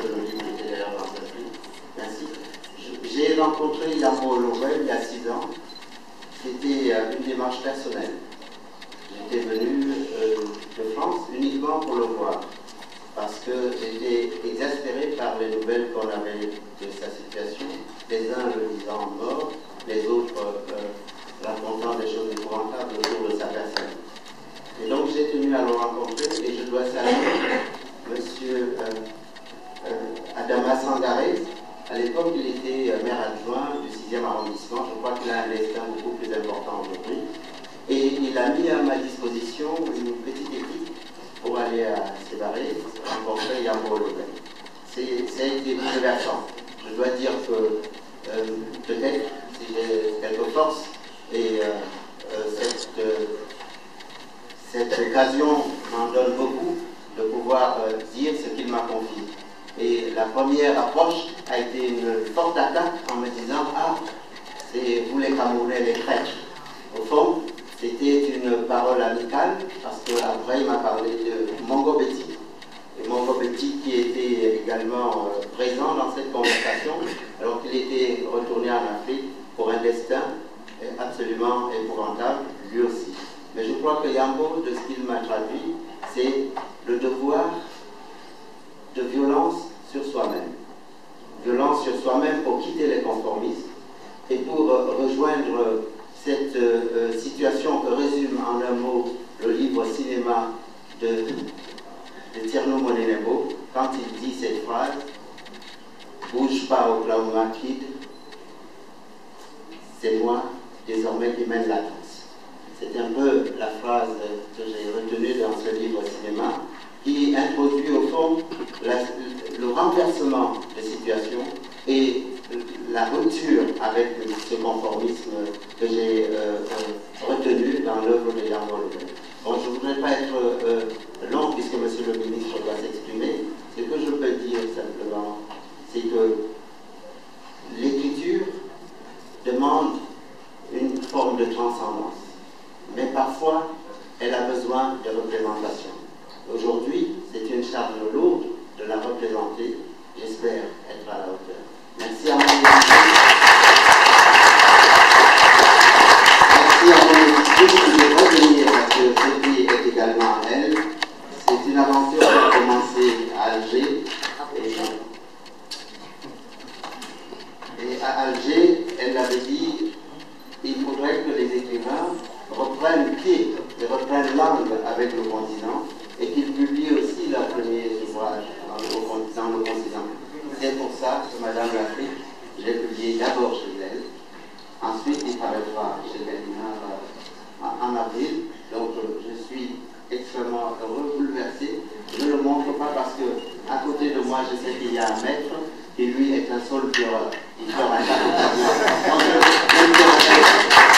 que le livre était d'ailleurs dans ce prix. Merci. J'ai rencontré Yambo Lowell il y a 6 ans. C'était une démarche personnelle. J'étais venu de France uniquement pour le voir, parce que j'étais exaspéré par les nouvelles qu'on avait de sa situation, les uns le disant mort, les autres racontant des choses épouvantables autour de sa personne. Et donc j'ai tenu à le rencontrer et je dois saluer M. Adama Sangaré. À l'époque, il était maire adjoint du 6e arrondissement. Je crois qu'il a un destin beaucoup plus important aujourd'hui. Et il a mis à ma disposition une petite équipe pour aller à Sévaré, rencontrer Yambo Lowell. Ça a été bouleversant. Je dois dire que peut-être si j'ai quelques forces et cette occasion m'en donne beaucoup de pouvoir dire ce qu'il m'a confié. Et la première approche a été une forte attaque en me disant « Ah, c'est vous les Camerounais, les traîtres ». Au fond, c'était une parole amicale parce qu'après il m'a parlé de Mongo Betty. Et Mongo Betty qui était également présent dans cette conversation alors qu'il était retourné en Afrique pour un destin absolument épouvantable, lui aussi. Mais je crois que Yambo, de ce qu'il m'a traduit, c'est le devoir de violence sur soi-même. Violence sur soi-même pour quitter les conformismes et pour rejoindre cette situation que résume en un mot le livre cinéma de Tierno Monenembo quand il dit cette phrase « Bouge pas Oklahoma Kid, c'est moi désormais qui mène la danse ». C'est un peu la phrase que j'ai retenue dans ce livre cinéma qui introduit au fond le renversement de situation et la rupture avec ce conformisme que j'ai retenu dans l'œuvre de Yambo Lowell. Bon, je ne voudrais pas être long puisque M. le ministre doit s'exprimer. Ce que je peux dire simplement, c'est que l'écriture demande une forme de transcendance. Mais parfois, elle a besoin de représentation. Aujourd'hui, c'est une charge lourde de la représenter. J'espère être à la hauteur. Merci à mon équipe de revenir parce que Sophie est également elle. C'est une aventure qui a commencé à Alger. Et à Alger, elle avait dit il faudrait que les écrivains reprennent pied et reprennent langue avec le continent et qu'ils publient aussi leurs premiers ouvrages dans le continent. C'est pour ça que Madame l'Afrique, j'ai publié d'abord chez elle, ensuite il paraîtra chez Gallimard en avril, donc je suis extrêmement heureux, bouleversé. Je ne le montre pas parce que à côté de moi, je sais qu'il y a un maître qui lui est un seul pleureur. Il pleure un tas de